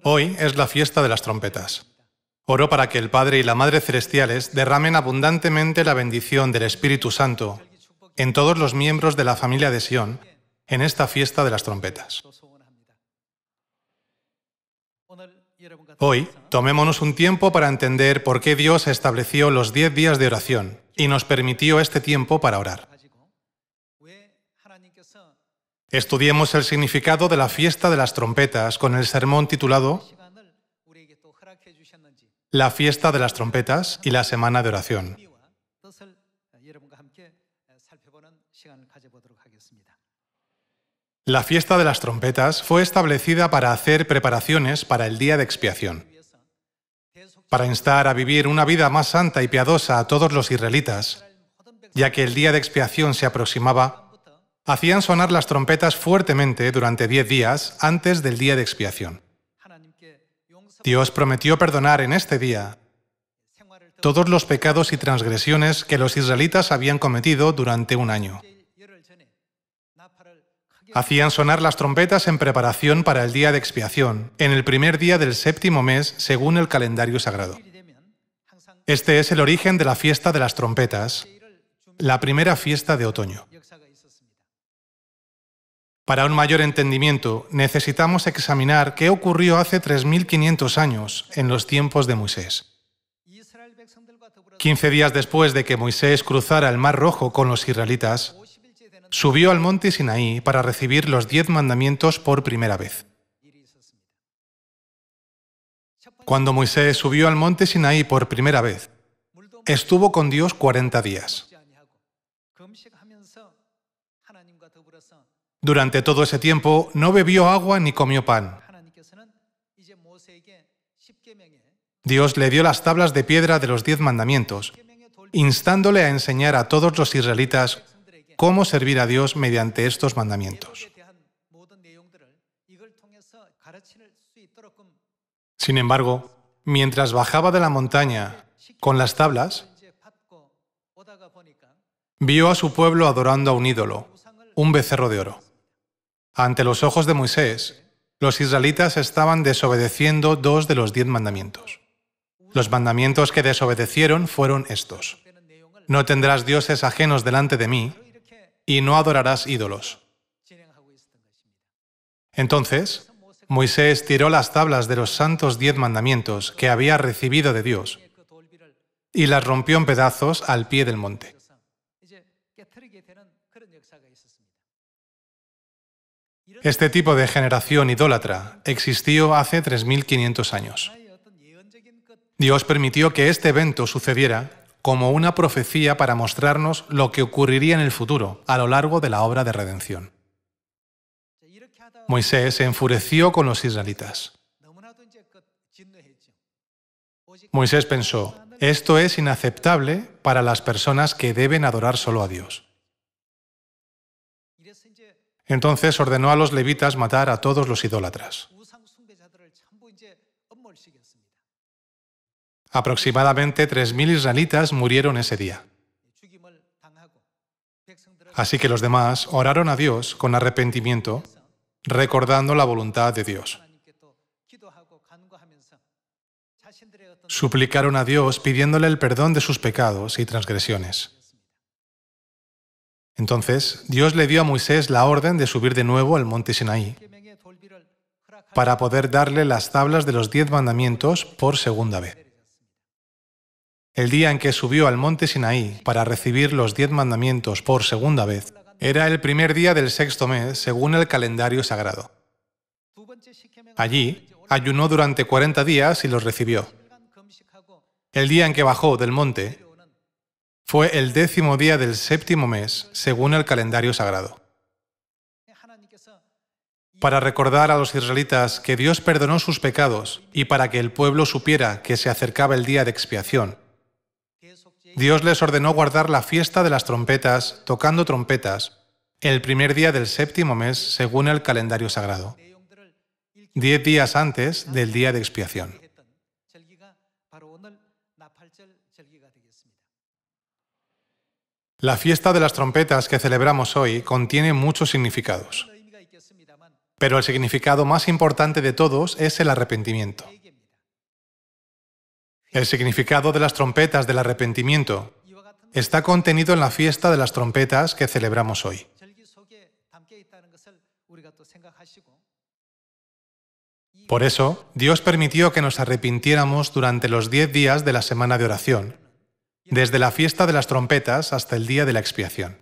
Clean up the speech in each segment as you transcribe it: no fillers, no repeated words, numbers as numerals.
Hoy es la fiesta de las trompetas. Oro para que el Padre y la Madre Celestiales derramen abundantemente la bendición del Espíritu Santo en todos los miembros de la familia de Sion en esta fiesta de las trompetas. Hoy, tomémonos un tiempo para entender por qué Dios estableció los 10 días de oración y nos permitió este tiempo para orar. Estudiemos el significado de la fiesta de las trompetas con el sermón titulado La fiesta de las trompetas y la semana de oración. La fiesta de las trompetas fue establecida para hacer preparaciones para el día de expiación. Para instar a vivir una vida más santa y piadosa a todos los israelitas, ya que el día de expiación se aproximaba, hacían sonar las trompetas fuertemente durante 10 días antes del día de expiación. Dios prometió perdonar en este día todos los pecados y transgresiones que los israelitas habían cometido durante un año. Hacían sonar las trompetas en preparación para el día de expiación, en el primer día del 7º mes según el calendario sagrado. Este es el origen de la fiesta de las trompetas, la primera fiesta de otoño. Para un mayor entendimiento, necesitamos examinar qué ocurrió hace 3500 años, en los tiempos de Moisés. 15 días después de que Moisés cruzara el Mar Rojo con los israelitas, subió al monte Sinaí para recibir los 10 mandamientos por primera vez. Cuando Moisés subió al monte Sinaí por primera vez, estuvo con Dios 40 días. Durante todo ese tiempo no bebió agua ni comió pan. Dios le dio las tablas de piedra de los 10 mandamientos, instándole a enseñar a todos los israelitas cómo servir a Dios mediante estos mandamientos. Sin embargo, mientras bajaba de la montaña con las tablas, vio a su pueblo adorando a un ídolo, un becerro de oro. Ante los ojos de Moisés, los israelitas estaban desobedeciendo 2 de los 10 mandamientos. Los mandamientos que desobedecieron fueron estos: no tendrás dioses ajenos delante de mí y no adorarás ídolos. Entonces, Moisés tiró las tablas de los santos 10 mandamientos que había recibido de Dios y las rompió en pedazos al pie del monte. Este tipo de generación idólatra existió hace 3500 años. Dios permitió que este evento sucediera como una profecía para mostrarnos lo que ocurriría en el futuro a lo largo de la obra de redención. Moisés se enfureció con los israelitas. Moisés pensó: esto es inaceptable para las personas que deben adorar solo a Dios. Entonces ordenó a los levitas matar a todos los idólatras. Aproximadamente 3000 israelitas murieron ese día. Así que los demás oraron a Dios con arrepentimiento, recordando la voluntad de Dios. Suplicaron a Dios pidiéndole el perdón de sus pecados y transgresiones. Entonces, Dios le dio a Moisés la orden de subir de nuevo al monte Sinaí para poder darle las tablas de los 10 mandamientos por segunda vez. El día en que subió al monte Sinaí para recibir los 10 mandamientos por segunda vez era el primer día del 6º mes según el calendario sagrado. Allí, ayunó durante 40 días y los recibió. El día en que bajó del monte fue el 10º día del 7º mes, según el calendario sagrado. Para recordar a los israelitas que Dios perdonó sus pecados y para que el pueblo supiera que se acercaba el día de expiación, Dios les ordenó guardar la fiesta de las trompetas, tocando trompetas, el primer día del 7º mes, según el calendario sagrado, 10 días antes del día de expiación. La fiesta de las trompetas que celebramos hoy contiene muchos significados. Pero el significado más importante de todos es el arrepentimiento. El significado de las trompetas del arrepentimiento está contenido en la fiesta de las trompetas que celebramos hoy. Por eso, Dios permitió que nos arrepintiéramos durante los 10 días de la semana de oración, desde la fiesta de las trompetas hasta el día de la expiación.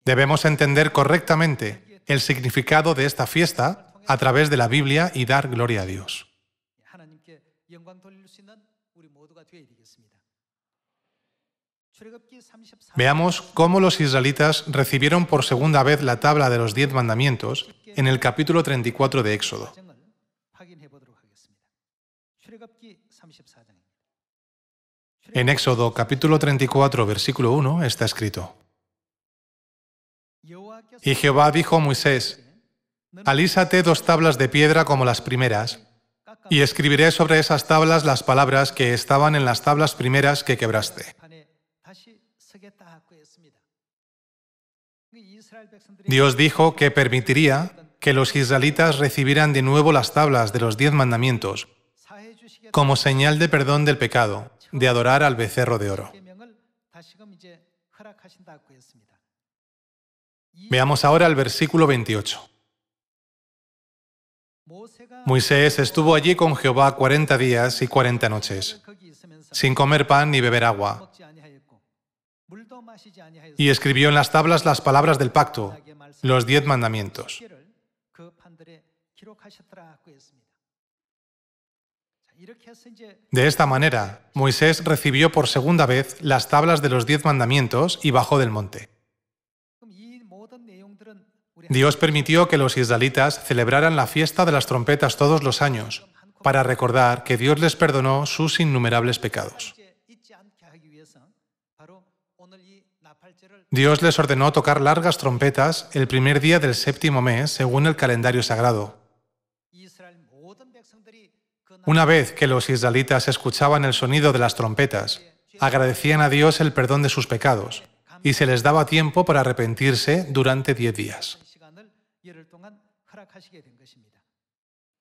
Debemos entender correctamente el significado de esta fiesta a través de la Biblia y dar gloria a Dios. Veamos cómo los israelitas recibieron por segunda vez la tabla de los 10 mandamientos en el capítulo 34 de Éxodo. En Éxodo capítulo 34, versículo 1 está escrito: Y Jehová dijo a Moisés: Alísate 2 tablas de piedra como las primeras, y escribiré sobre esas tablas las palabras que estaban en las tablas primeras que quebraste. Dios dijo que permitiría que los israelitas recibieran de nuevo las tablas de los 10 mandamientos como señal de perdón del pecado, de adorar al becerro de oro. Veamos ahora el versículo 28. Moisés estuvo allí con Jehová 40 días y 40 noches, sin comer pan ni beber agua, y escribió en las tablas las palabras del pacto, los 10 mandamientos. De esta manera, Moisés recibió por segunda vez las tablas de los 10 mandamientos y bajó del monte. Dios permitió que los israelitas celebraran la fiesta de las trompetas todos los años, para recordar que Dios les perdonó sus innumerables pecados. Dios les ordenó tocar largas trompetas el primer día del 7º mes, según el calendario sagrado. Una vez que los israelitas escuchaban el sonido de las trompetas, agradecían a Dios el perdón de sus pecados, y se les daba tiempo para arrepentirse durante 10 días.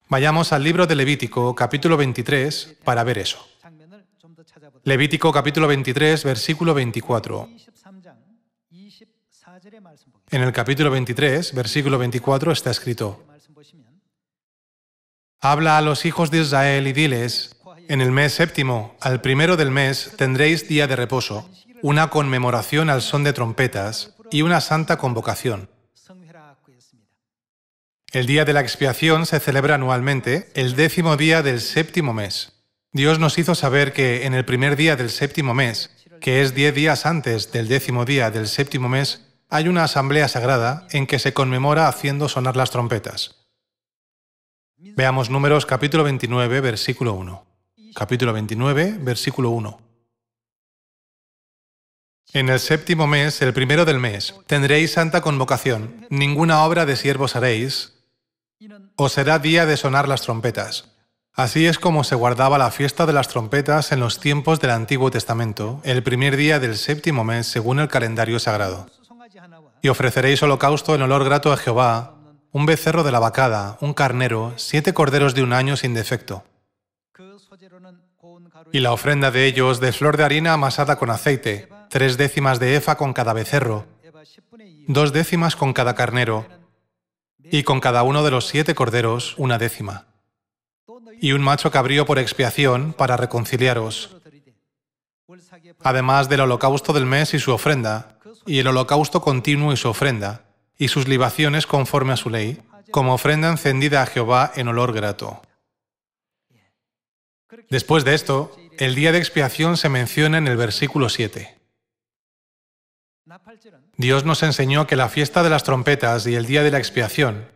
Vayamos al libro de Levítico, capítulo 23, para ver eso. Levítico, capítulo 23, versículo 24. En el capítulo 23, versículo 24, está escrito: Habla a los hijos de Israel y diles: En el mes 7º, al primero del mes, tendréis día de reposo, una conmemoración al son de trompetas y una santa convocación. El día de la expiación se celebra anualmente, el 10º día del 7º mes. Dios nos hizo saber que en el primer día del 7º mes, que es 10 días antes del 10º día del 7º mes, hay una asamblea sagrada en que se conmemora haciendo sonar las trompetas. Veamos Números capítulo 29, versículo 1. Capítulo 29, versículo 1. En el 7º mes, el primero del mes, tendréis santa convocación, ninguna obra de siervos haréis, os será día de sonar las trompetas. Así es como se guardaba la fiesta de las trompetas en los tiempos del Antiguo Testamento, el primer día del 7º mes, según el calendario sagrado. Y ofreceréis holocausto en olor grato a Jehová, un becerro de la vacada, un carnero, 7 corderos de 1 año sin defecto. Y la ofrenda de ellos de flor de harina amasada con aceite, 3 décimas de efa con cada becerro, 2 décimas con cada carnero, y con cada uno de los 7 corderos 1 décima. Y un macho cabrío por expiación para reconciliaros, además del holocausto del mes y su ofrenda, y el holocausto continuo y su ofrenda, y sus libaciones conforme a su ley, como ofrenda encendida a Jehová en olor grato. Después de esto, el día de expiación se menciona en el versículo 7. Dios nos enseñó que la fiesta de las trompetas y el día de la expiación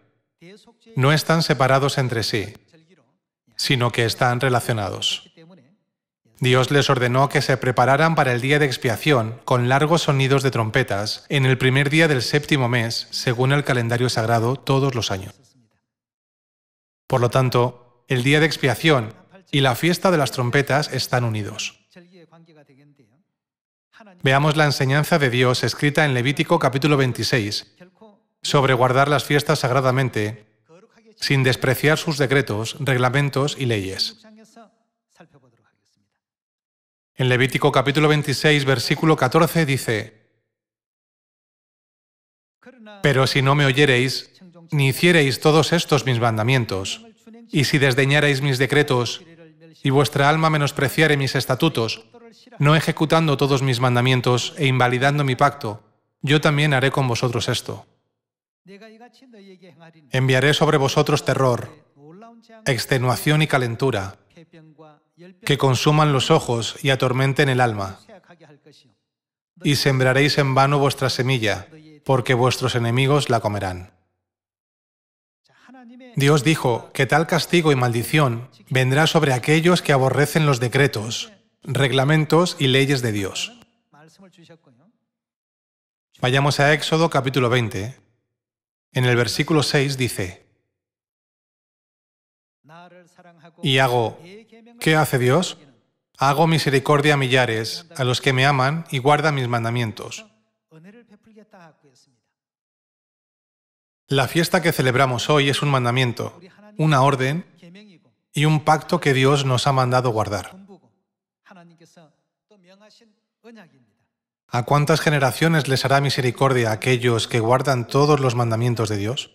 no están separados entre sí, sino que están relacionados. Dios les ordenó que se prepararan para el día de expiación con largos sonidos de trompetas en el primer día del 7º mes, según el calendario sagrado, todos los años. Por lo tanto, el día de expiación y la fiesta de las trompetas están unidos. Veamos la enseñanza de Dios escrita en Levítico capítulo 26, sobre guardar las fiestas sagradamente, sin despreciar sus decretos, reglamentos y leyes. En Levítico capítulo 26, versículo 14 dice: «Pero si no me oyereis, ni hiciereis todos estos mis mandamientos, y si desdeñareis mis decretos, y vuestra alma menospreciare mis estatutos, no ejecutando todos mis mandamientos e invalidando mi pacto, yo también haré con vosotros esto. Enviaré sobre vosotros terror, extenuación y calentura, que consuman los ojos y atormenten el alma. Y sembraréis en vano vuestra semilla, porque vuestros enemigos la comerán». Dios dijo que tal castigo y maldición vendrá sobre aquellos que aborrecen los decretos, reglamentos y leyes de Dios. Vayamos a Éxodo capítulo 20. En el versículo 6 dice: «Y hago, ¿qué hace Dios? Hago misericordia a millares, a los que me aman y guardan mis mandamientos». La fiesta que celebramos hoy es un mandamiento, una orden y un pacto que Dios nos ha mandado guardar. ¿A cuántas generaciones les hará misericordia a aquellos que guardan todos los mandamientos de Dios?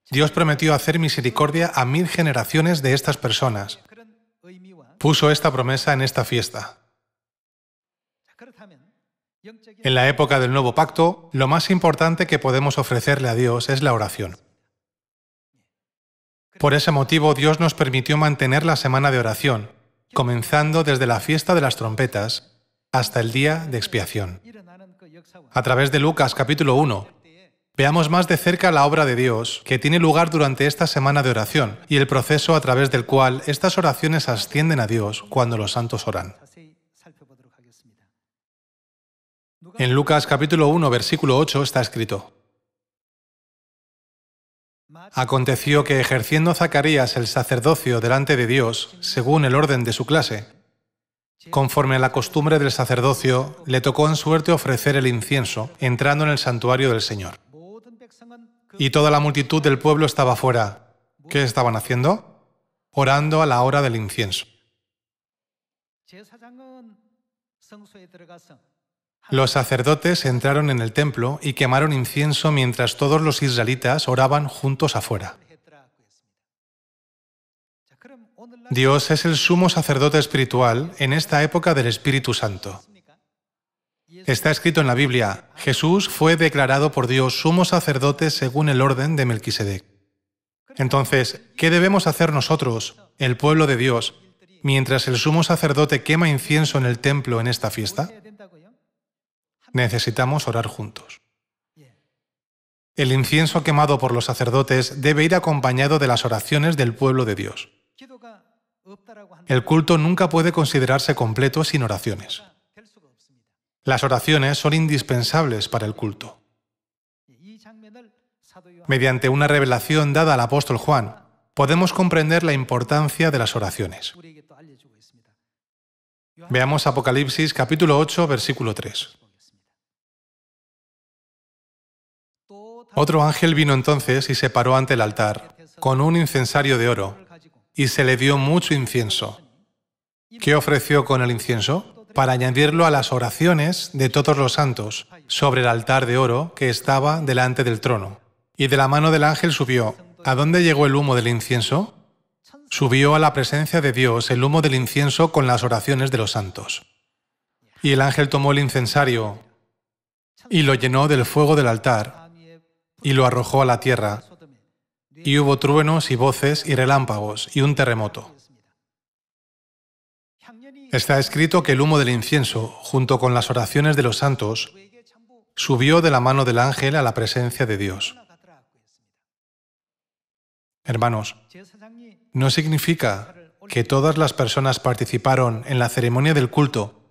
Dios prometió hacer misericordia a 1000 generaciones de estas personas. Puso esta promesa en esta fiesta. En la época del Nuevo Pacto, lo más importante que podemos ofrecerle a Dios es la oración. Por ese motivo, Dios nos permitió mantener la semana de oración, comenzando desde la fiesta de las trompetas hasta el día de expiación. A través de Lucas capítulo 1, veamos más de cerca la obra de Dios que tiene lugar durante esta semana de oración y el proceso a través del cual estas oraciones ascienden a Dios cuando los santos oran. En Lucas capítulo 1, versículo 8 está escrito: «Aconteció que ejerciendo Zacarías el sacerdocio delante de Dios, según el orden de su clase, conforme a la costumbre del sacerdocio, le tocó en suerte ofrecer el incienso, entrando en el santuario del Señor. Y toda la multitud del pueblo estaba fuera. ¿Qué estaban haciendo? Orando a la hora del incienso. Los sacerdotes entraron en el templo y quemaron incienso mientras todos los israelitas oraban juntos afuera. Dios es el sumo sacerdote espiritual en esta época del Espíritu Santo. Está escrito en la Biblia: Jesús fue declarado por Dios sumo sacerdote según el orden de Melquisedec. Entonces, ¿qué debemos hacer nosotros, el pueblo de Dios, mientras el sumo sacerdote quema incienso en el templo en esta fiesta? Necesitamos orar juntos. El incienso quemado por los sacerdotes debe ir acompañado de las oraciones del pueblo de Dios. El culto nunca puede considerarse completo sin oraciones. Las oraciones son indispensables para el culto. Mediante una revelación dada al apóstol Juan, podemos comprender la importancia de las oraciones. Veamos Apocalipsis capítulo 8, versículo 3. Otro ángel vino entonces y se paró ante el altar, con un incensario de oro, y se le dio mucho incienso. ¿Qué ofreció con el incienso? Para añadirlo a las oraciones de todos los santos, sobre el altar de oro que estaba delante del trono. Y de la mano del ángel subió. ¿A dónde llegó el humo del incienso? Subió a la presencia de Dios el humo del incienso con las oraciones de los santos. Y el ángel tomó el incensario y lo llenó del fuego del altar, y lo arrojó a la tierra, y hubo truenos y voces y relámpagos y un terremoto. Está escrito que el humo del incienso, junto con las oraciones de los santos, subió de la mano del ángel a la presencia de Dios. Hermanos, no significa que todas las personas participaron en la ceremonia del culto,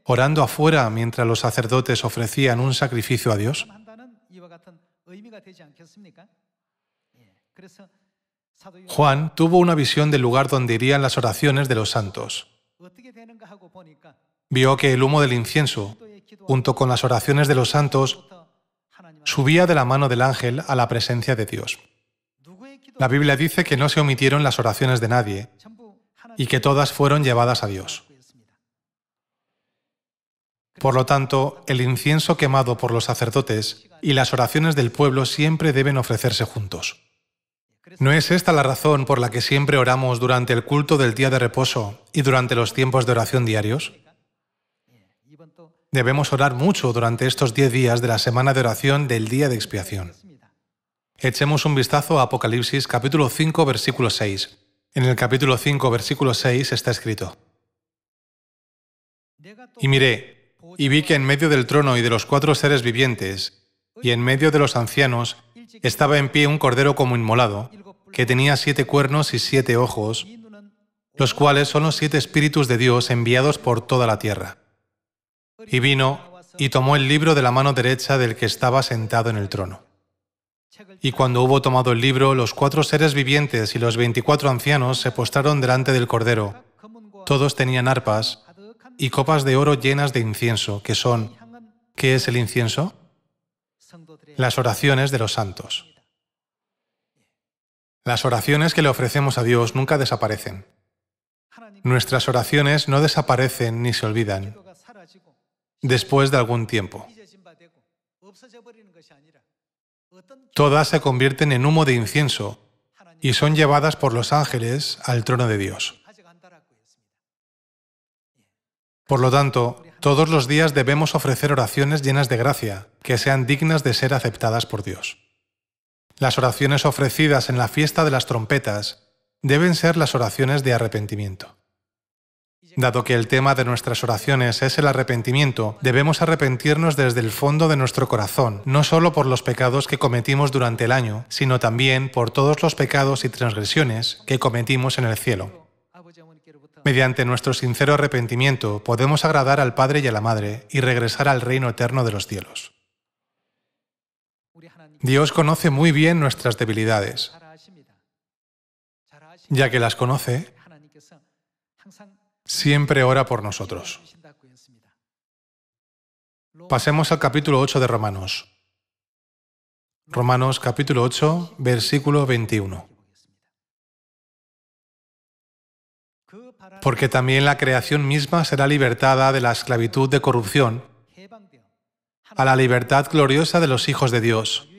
orando afuera mientras los sacerdotes ofrecían un sacrificio a Dios. Juan tuvo una visión del lugar donde irían las oraciones de los santos. Vio que el humo del incienso, junto con las oraciones de los santos, subía de la mano del ángel a la presencia de Dios. La Biblia dice que no se omitieron las oraciones de nadie y que todas fueron llevadas a Dios. Por lo tanto, el incienso quemado por los sacerdotes y las oraciones del pueblo siempre deben ofrecerse juntos. ¿No es esta la razón por la que siempre oramos durante el culto del día de reposo y durante los tiempos de oración diarios? Debemos orar mucho durante estos 10 días de la semana de oración del día de expiación. Echemos un vistazo a Apocalipsis capítulo 5, versículo 6. En el capítulo 5, versículo 6 está escrito: Y miré, y vi que en medio del trono y de los 4 seres vivientes, y en medio de los ancianos, estaba en pie un cordero como inmolado, que tenía 7 cuernos y 7 ojos, los cuales son los 7 espíritus de Dios enviados por toda la tierra. Y vino y tomó el libro de la mano derecha del que estaba sentado en el trono. Y cuando hubo tomado el libro, los 4 seres vivientes y los 24 ancianos se postraron delante del cordero. Todos tenían arpas y copas de oro llenas de incienso, que son... ¿Qué es el incienso? Las oraciones de los santos. Las oraciones que le ofrecemos a Dios nunca desaparecen. Nuestras oraciones no desaparecen ni se olvidan después de algún tiempo. Todas se convierten en humo de incienso y son llevadas por los ángeles al trono de Dios. Por lo tanto, todos los días debemos ofrecer oraciones llenas de gracia, que sean dignas de ser aceptadas por Dios. Las oraciones ofrecidas en la fiesta de las trompetas deben ser las oraciones de arrepentimiento. Dado que el tema de nuestras oraciones es el arrepentimiento, debemos arrepentirnos desde el fondo de nuestro corazón, no solo por los pecados que cometimos durante el año, sino también por todos los pecados y transgresiones que cometimos en el cielo. Mediante nuestro sincero arrepentimiento podemos agradar al Padre y a la Madre y regresar al reino eterno de los cielos. Dios conoce muy bien nuestras debilidades. Ya que las conoce, siempre ora por nosotros. Pasemos al capítulo 8 de Romanos. Romanos capítulo 8, versículo 21. Porque también la creación misma será libertada de la esclavitud de corrupción a la libertad gloriosa de los hijos de Dios.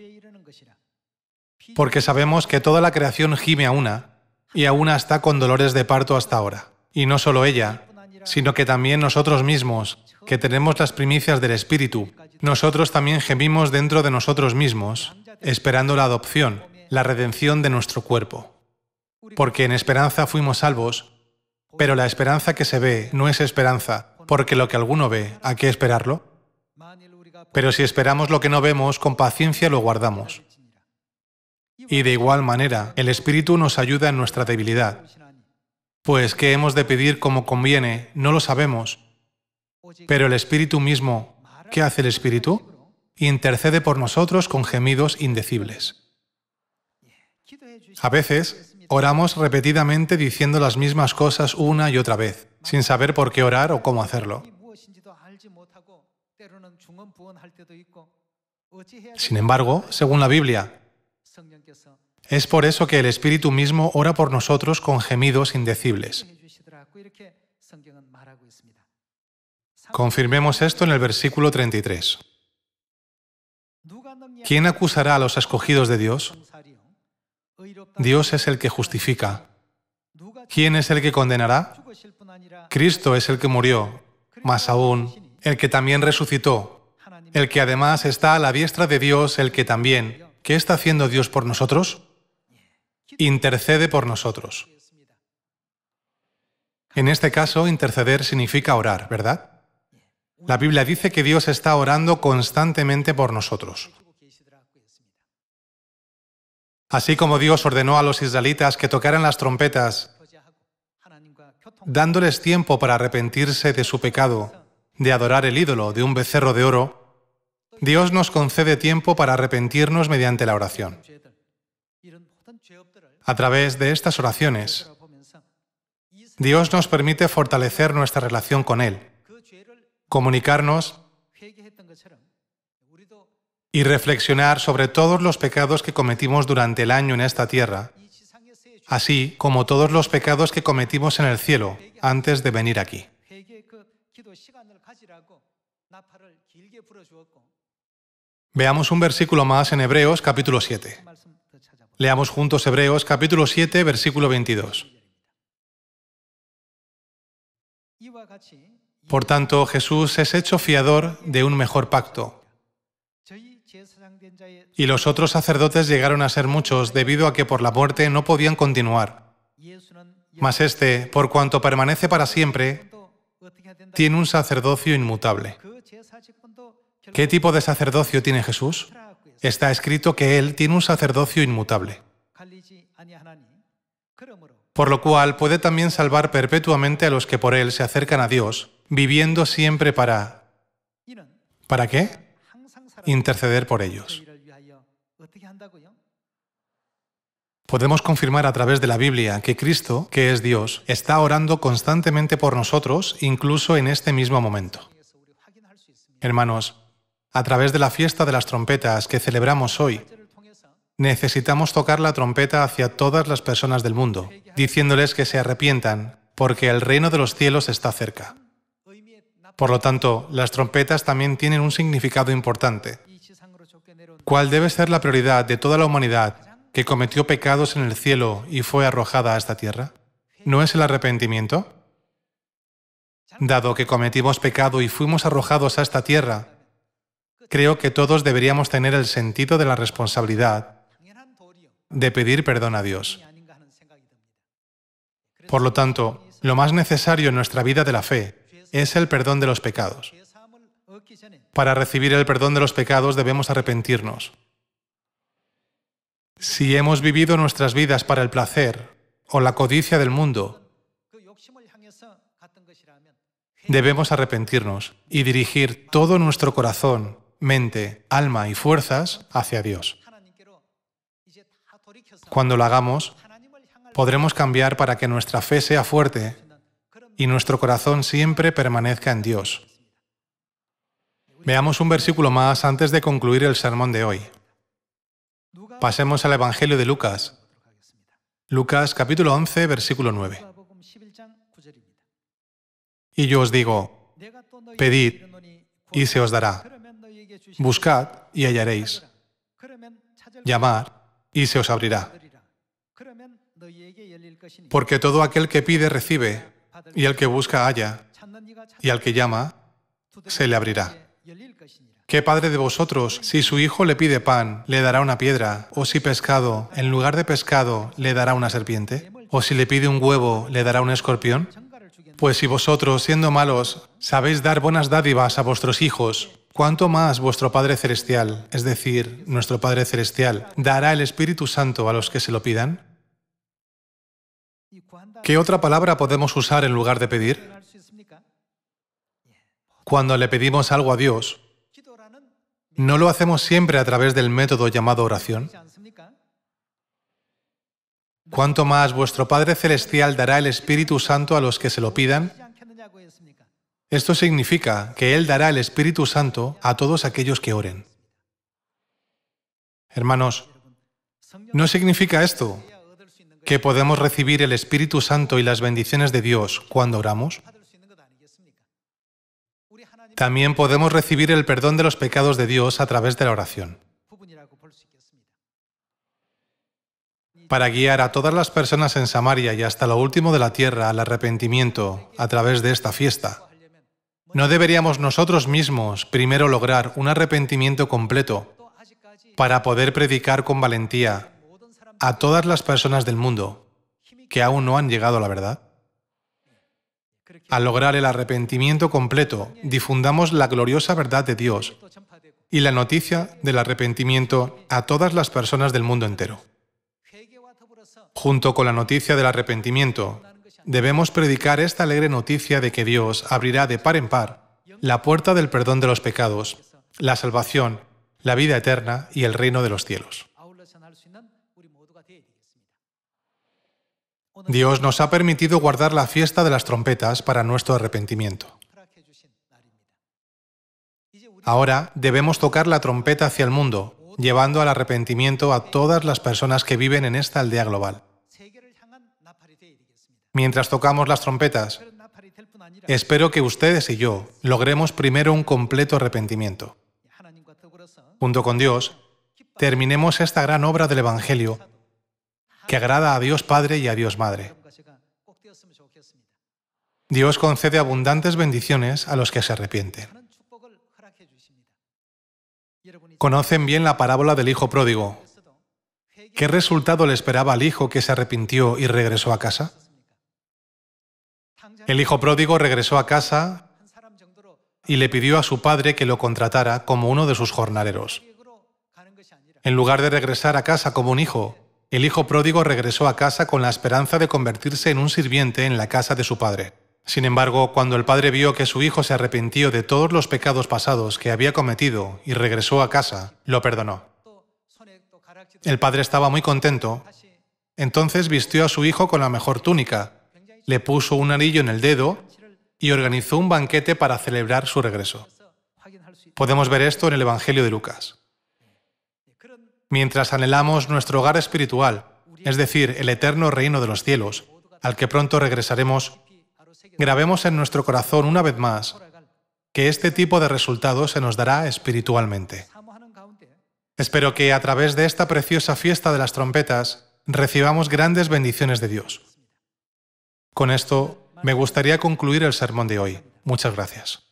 Porque sabemos que toda la creación gime a una, y a una está con dolores de parto hasta ahora. Y no solo ella, sino que también nosotros mismos, que tenemos las primicias del Espíritu, nosotros también gemimos dentro de nosotros mismos, esperando la adopción, la redención de nuestro cuerpo. Porque en esperanza fuimos salvos, pero la esperanza que se ve no es esperanza, porque lo que alguno ve, ¿a qué esperarlo? Pero si esperamos lo que no vemos, con paciencia lo guardamos. Y de igual manera, el Espíritu nos ayuda en nuestra debilidad. Pues, ¿qué hemos de pedir como conviene? No lo sabemos. Pero el Espíritu mismo, ¿qué hace el Espíritu? Intercede por nosotros con gemidos indecibles. A veces, oramos repetidamente diciendo las mismas cosas una y otra vez, sin saber por qué orar o cómo hacerlo. Sin embargo, según la Biblia, es por eso que el Espíritu mismo ora por nosotros con gemidos indecibles. Confirmemos esto en el versículo 33. ¿Quién acusará a los escogidos de Dios? Dios es el que justifica. ¿Quién es el que condenará? Cristo es el que murió, más aún, el que también resucitó, el que además está a la diestra de Dios, el que también, ¿qué está haciendo Dios por nosotros? Intercede por nosotros. En este caso, interceder significa orar, ¿verdad? La Biblia dice que Dios está orando constantemente por nosotros. Así como Dios ordenó a los israelitas que tocaran las trompetas, dándoles tiempo para arrepentirse de su pecado, de adorar el ídolo de un becerro de oro, Dios nos concede tiempo para arrepentirnos mediante la oración. A través de estas oraciones, Dios nos permite fortalecer nuestra relación con Él, comunicarnos y reflexionar sobre todos los pecados que cometimos durante el año en esta tierra, así como todos los pecados que cometimos en el cielo antes de venir aquí. Veamos un versículo más en Hebreos capítulo 7. Leamos juntos Hebreos capítulo 7, versículo 22. Por tanto, Jesús es hecho fiador de un mejor pacto. Y los otros sacerdotes llegaron a ser muchos debido a que por la muerte no podían continuar. Mas este, por cuanto permanece para siempre, tiene un sacerdocio inmutable. ¿Qué tipo de sacerdocio tiene Jesús? Está escrito que Él tiene un sacerdocio inmutable, por lo cual puede también salvar perpetuamente a los que por Él se acercan a Dios, viviendo siempre para... ¿Para qué? Interceder por ellos. Podemos confirmar a través de la Biblia que Cristo, que es Dios, está orando constantemente por nosotros, incluso en este mismo momento. Hermanos, a través de la fiesta de las trompetas que celebramos hoy, necesitamos tocar la trompeta hacia todas las personas del mundo, diciéndoles que se arrepientan, porque el reino de los cielos está cerca. Por lo tanto, las trompetas también tienen un significado importante. ¿Cuál debe ser la prioridad de toda la humanidad que cometió pecados en el cielo y fue arrojada a esta tierra? ¿No es el arrepentimiento? Dado que cometimos pecado y fuimos arrojados a esta tierra, creo que todos deberíamos tener el sentido de la responsabilidad de pedir perdón a Dios. Por lo tanto, lo más necesario en nuestra vida de la fe es el perdón de los pecados. Para recibir el perdón de los pecados debemos arrepentirnos. Si hemos vivido nuestras vidas para el placer o la codicia del mundo, debemos arrepentirnos y dirigir todo nuestro corazón, mente, alma y fuerzas hacia Dios. Cuando lo hagamos, podremos cambiar para que nuestra fe sea fuerte y nuestro corazón siempre permanezca en Dios. Veamos un versículo más antes de concluir el sermón de hoy. Pasemos al Evangelio de Lucas. Lucas capítulo 11, versículo 9. Y yo os digo, pedid y se os dará. Buscad y hallaréis. Llamad y se os abrirá. Porque todo aquel que pide recibe, y el que busca halla, y al que llama se le abrirá. ¿Qué padre de vosotros, si su hijo le pide pan, le dará una piedra? ¿O si pescado, en lugar de pescado, le dará una serpiente? ¿O si le pide un huevo, le dará un escorpión? Pues si vosotros, siendo malos, sabéis dar buenas dádivas a vuestros hijos, ¿cuánto más vuestro Padre Celestial, es decir, nuestro Padre Celestial, dará el Espíritu Santo a los que se lo pidan? ¿Qué otra palabra podemos usar en lugar de pedir? Cuando le pedimos algo a Dios, ¿no lo hacemos siempre a través del método llamado oración? ¿Cuánto más vuestro Padre Celestial dará el Espíritu Santo a los que se lo pidan? Esto significa que Él dará el Espíritu Santo a todos aquellos que oren. Hermanos, ¿no significa esto que podemos recibir el Espíritu Santo y las bendiciones de Dios cuando oramos? También podemos recibir el perdón de los pecados de Dios a través de la oración. Para guiar a todas las personas en Samaria y hasta lo último de la tierra al arrepentimiento a través de esta fiesta, ¿no deberíamos nosotros mismos primero lograr un arrepentimiento completo para poder predicar con valentía a todas las personas del mundo que aún no han llegado a la verdad? Al lograr el arrepentimiento completo, difundamos la gloriosa verdad de Dios y la noticia del arrepentimiento a todas las personas del mundo entero. Junto con la noticia del arrepentimiento, debemos predicar esta alegre noticia de que Dios abrirá de par en par la puerta del perdón de los pecados, la salvación, la vida eterna y el reino de los cielos. Dios nos ha permitido guardar la fiesta de las trompetas para nuestro arrepentimiento. Ahora debemos tocar la trompeta hacia el mundo, llevando al arrepentimiento a todas las personas que viven en esta aldea global. Mientras tocamos las trompetas, espero que ustedes y yo logremos primero un completo arrepentimiento. Junto con Dios, terminemos esta gran obra del Evangelio que agrada a Dios Padre y a Dios Madre. Dios concede abundantes bendiciones a los que se arrepienten. Conocen bien la parábola del hijo pródigo. ¿Qué resultado le esperaba al hijo que se arrepintió y regresó a casa? El hijo pródigo regresó a casa y le pidió a su padre que lo contratara como uno de sus jornaleros. En lugar de regresar a casa como un hijo, el hijo pródigo regresó a casa con la esperanza de convertirse en un sirviente en la casa de su padre. Sin embargo, cuando el padre vio que su hijo se arrepintió de todos los pecados pasados que había cometido y regresó a casa, lo perdonó. El padre estaba muy contento, entonces vistió a su hijo con la mejor túnica, le puso un anillo en el dedo y organizó un banquete para celebrar su regreso. Podemos ver esto en el Evangelio de Lucas. Mientras anhelamos nuestro hogar espiritual, es decir, el eterno reino de los cielos, al que pronto regresaremos, grabemos en nuestro corazón una vez más que este tipo de resultados se nos dará espiritualmente. Espero que a través de esta preciosa fiesta de las trompetas recibamos grandes bendiciones de Dios. Con esto, me gustaría concluir el sermón de hoy. Muchas gracias.